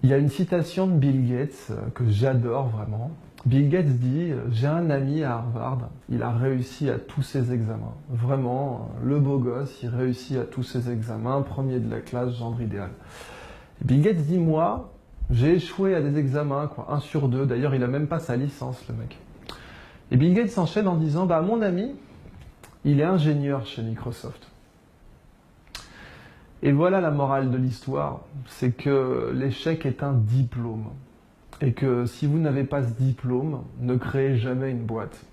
Il y a une citation de Bill Gates que j'adore vraiment. Bill Gates dit « J'ai un ami à Harvard, il a réussi à tous ses examens. Vraiment, le beau gosse, il réussit à tous ses examens, premier de la classe, genre idéal. » Bill Gates dit « Moi, j'ai échoué à des examens, quoi, 1 sur 2. D'ailleurs, il n'a même pas sa licence, le mec. » Et Bill Gates s'enchaîne en disant « Bah, mon ami, il est ingénieur chez Microsoft. » Et voilà la morale de l'histoire, c'est que l'échec est un diplôme. Et que si vous n'avez pas ce diplôme, ne créez jamais une boîte.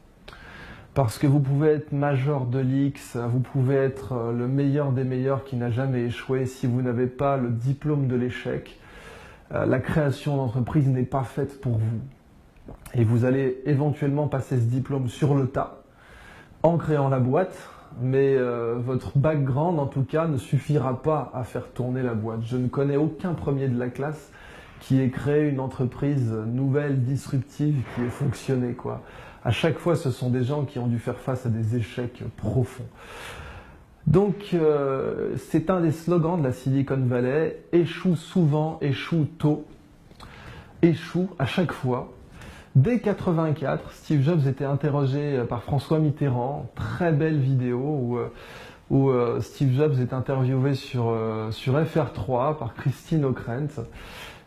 Parce que vous pouvez être major de l'X, vous pouvez être le meilleur des meilleurs qui n'a jamais échoué. Si vous n'avez pas le diplôme de l'échec, la création d'entreprise n'est pas faite pour vous. Et vous allez éventuellement passer ce diplôme sur le tas, en créant la boîte, mais votre background en tout cas ne suffira pas à faire tourner la boîte. Je ne connais aucun premier de la classe qui ait créé une entreprise nouvelle, disruptive, qui ait fonctionné, quoi. À chaque fois, ce sont des gens qui ont dû faire face à des échecs profonds. Donc, c'est un des slogans de la Silicon Valley, échoue souvent, échoue tôt, échoue à chaque fois. Dès 1984, Steve Jobs était interrogé par François Mitterrand, très belle vidéo où Steve Jobs est interviewé sur FR3 par Christine Ockrent.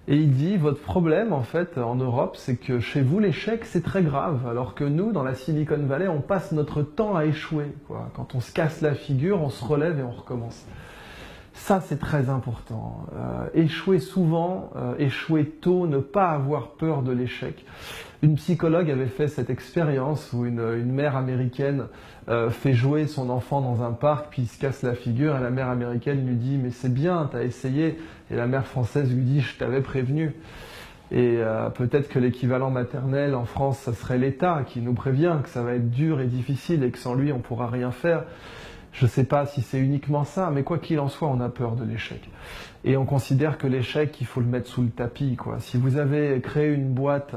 Et il dit, votre problème en fait en Europe, c'est que chez vous l'échec c'est très grave, alors que nous dans la Silicon Valley on passe notre temps à échouer, quoi. Quand on se casse la figure, on se relève et on recommence. Ça c'est très important. Échouer souvent, échouer tôt, ne pas avoir peur de l'échec. Une psychologue avait fait cette expérience où une mère américaine fait jouer son enfant dans un parc, puis il se casse la figure, et la mère américaine lui dit « mais c'est bien, t'as essayé », et la mère française lui dit « je t'avais prévenu ». Et peut-être que l'équivalent maternel en France, ça serait l'État qui nous prévient que ça va être dur et difficile et que sans lui on ne pourra rien faire. Je ne sais pas si c'est uniquement ça, mais quoi qu'il en soit, on a peur de l'échec. Et on considère que l'échec, il faut le mettre sous le tapis, quoi. Si vous avez créé une boîte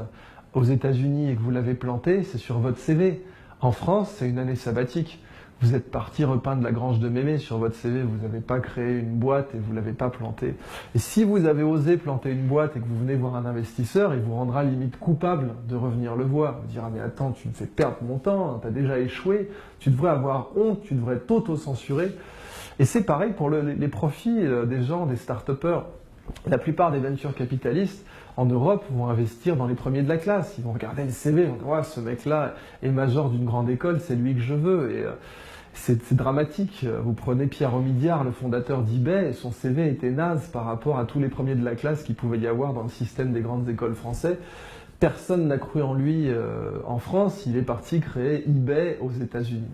aux États-Unis et que vous l'avez plantée, c'est sur votre CV. En France, c'est une année sabbatique. Vous êtes parti repeindre la grange de Mémé sur votre CV, vous n'avez pas créé une boîte et vous ne l'avez pas plantée. Et si vous avez osé planter une boîte et que vous venez voir un investisseur, il vous rendra limite coupable de revenir le voir. Vous dira, mais attends, tu me fais perdre mon temps, tu as déjà échoué, tu devrais avoir honte, tu devrais t'auto-censurer. Et c'est pareil pour les profits des gens, des start-upers. La plupart des venture capitalistes en Europe vont investir dans les premiers de la classe. Ils vont regarder le CV, on dit, ouais, ce mec-là est major d'une grande école, c'est lui que je veux. Et c'est dramatique. Vous prenez Pierre Omidyar, le fondateur d'eBay, et son CV était naze par rapport à tous les premiers de la classe qu'il pouvait y avoir dans le système des grandes écoles françaises. Personne n'a cru en lui en France, il est parti créer eBay aux États-Unis.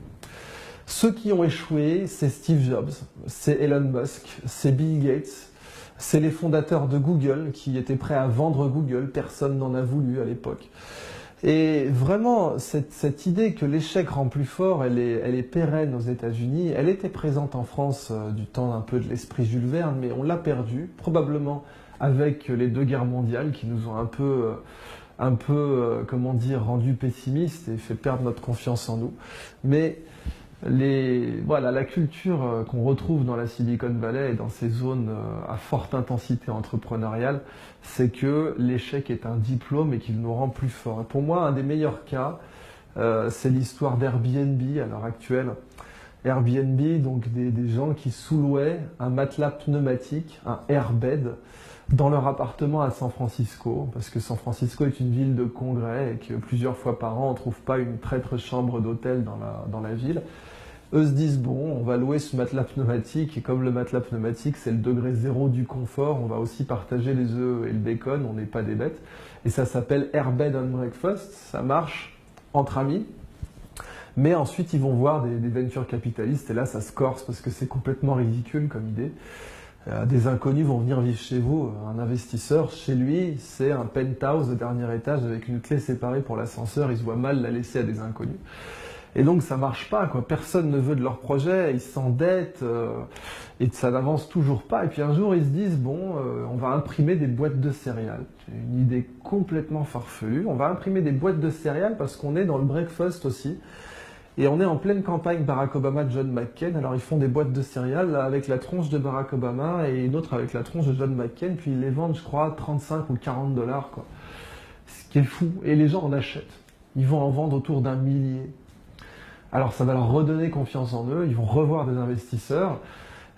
Ceux qui ont échoué, c'est Steve Jobs, c'est Elon Musk, c'est Bill Gates, c'est les fondateurs de Google qui étaient prêts à vendre Google, personne n'en a voulu à l'époque. Et vraiment, cette idée que l'échec rend plus fort, elle est pérenne aux États-Unis. Elle était présente en France du temps un peu de l'esprit Jules Verne, mais on l'a perdue, probablement avec les 2 guerres mondiales qui nous ont un peu comment dire, rendu pessimistes et fait perdre notre confiance en nous. Mais voilà, la culture qu'on retrouve dans la Silicon Valley et dans ces zones à forte intensité entrepreneuriale, c'est que l'échec est un diplôme et qu'il nous rend plus forts. Et pour moi, un des meilleurs cas, c'est l'histoire d'Airbnb à l'heure actuelle. Airbnb, donc des gens qui sous-louaient un matelas pneumatique, un airbed, dans leur appartement à San Francisco, parce que San Francisco est une ville de congrès et que plusieurs fois par an, on ne trouve pas une traître chambre d'hôtel dans la ville. Eux se disent, bon, on va louer ce matelas pneumatique, et comme le matelas pneumatique, c'est le degré zéro du confort, on va aussi partager les œufs et le bacon, on n'est pas des bêtes. Et ça s'appelle Airbed and Breakfast, ça marche entre amis. Mais ensuite, ils vont voir des venture capitalistes, et là, ça se corse, parce que c'est complètement ridicule comme idée. Des inconnus vont venir vivre chez vous. Un investisseur, chez lui, c'est un penthouse de dernier étage avec une clé séparée pour l'ascenseur. Il se voit mal la laisser à des inconnus. Et donc ça marche pas, quoi. Personne ne veut de leur projet, ils s'endettent et ça n'avance toujours pas. Et puis un jour ils se disent, bon, on va imprimer des boîtes de céréales. C'est une idée complètement farfelue. On va imprimer des boîtes de céréales parce qu'on est dans le breakfast aussi. Et on est en pleine campagne Barack Obama, John McCain. Alors ils font des boîtes de céréales là, avec la tronche de Barack Obama et une autre avec la tronche de John McCain. Puis ils les vendent, je crois, 35 ou 40 dollars, quoi. Ce qui est fou. Et les gens en achètent. Ils vont en vendre autour d'1 millier. Alors ça va leur redonner confiance en eux. Ils vont revoir des investisseurs.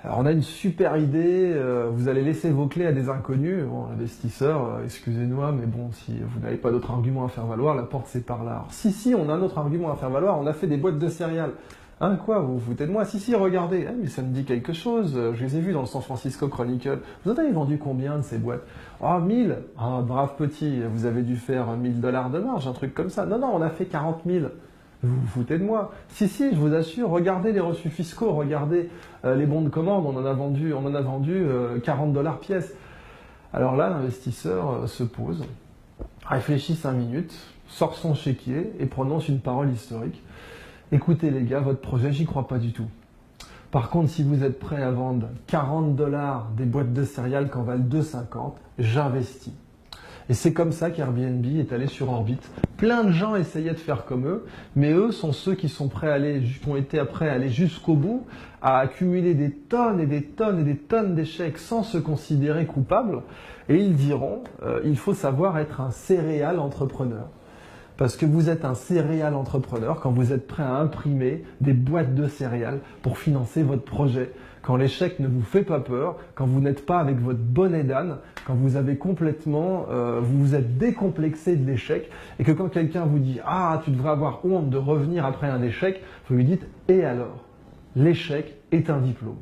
Alors on a une super idée, vous allez laisser vos clés à des inconnus. Bon, investisseurs, excusez-moi, mais bon, si vous n'avez pas d'autre argument à faire valoir, la porte c'est par là. Alors, si, on a un autre argument à faire valoir, on a fait des boîtes de céréales. Hein, quoi, vous vous foutez de moi? Si, regardez, mais ça me dit quelque chose, je les ai vus dans le San Francisco Chronicle. Vous en avez vendu combien de ces boîtes? Ah, 1000. Ah, brave petit, vous avez dû faire 1000 dollars de marge, un truc comme ça. Non, on a fait 40 000. Vous vous foutez de moi? Si, je vous assure, regardez les reçus fiscaux, regardez les bons de commande, on en a vendu 40 dollars pièce. Alors là, l'investisseur se pose, réfléchit 5 minutes, sort son chéquier et prononce une parole historique. Écoutez les gars, votre projet, j'y crois pas du tout. Par contre, si vous êtes prêts à vendre 40 dollars des boîtes de céréales qu'en valent 2,50, j'investis. Et c'est comme ça qu'Airbnb est allé sur orbite. Plein de gens essayaient de faire comme eux, mais eux sont ceux qui sont prêts à aller, qui ont été prêts à aller jusqu'au bout, à accumuler des tonnes et des tonnes et des tonnes d'échecs sans se considérer coupables. Et ils diront, il faut savoir être un céréal entrepreneur. Parce que vous êtes un céréal entrepreneur quand vous êtes prêt à imprimer des boîtes de céréales pour financer votre projet. Quand l'échec ne vous fait pas peur, quand vous n'êtes pas avec votre bonnet d'âne, quand vous avez complètement, vous vous êtes décomplexé de l'échec et que quand quelqu'un vous dit « Ah, tu devrais avoir honte de revenir après un échec », vous lui dites « Et alors ?» L'échec est un diplôme.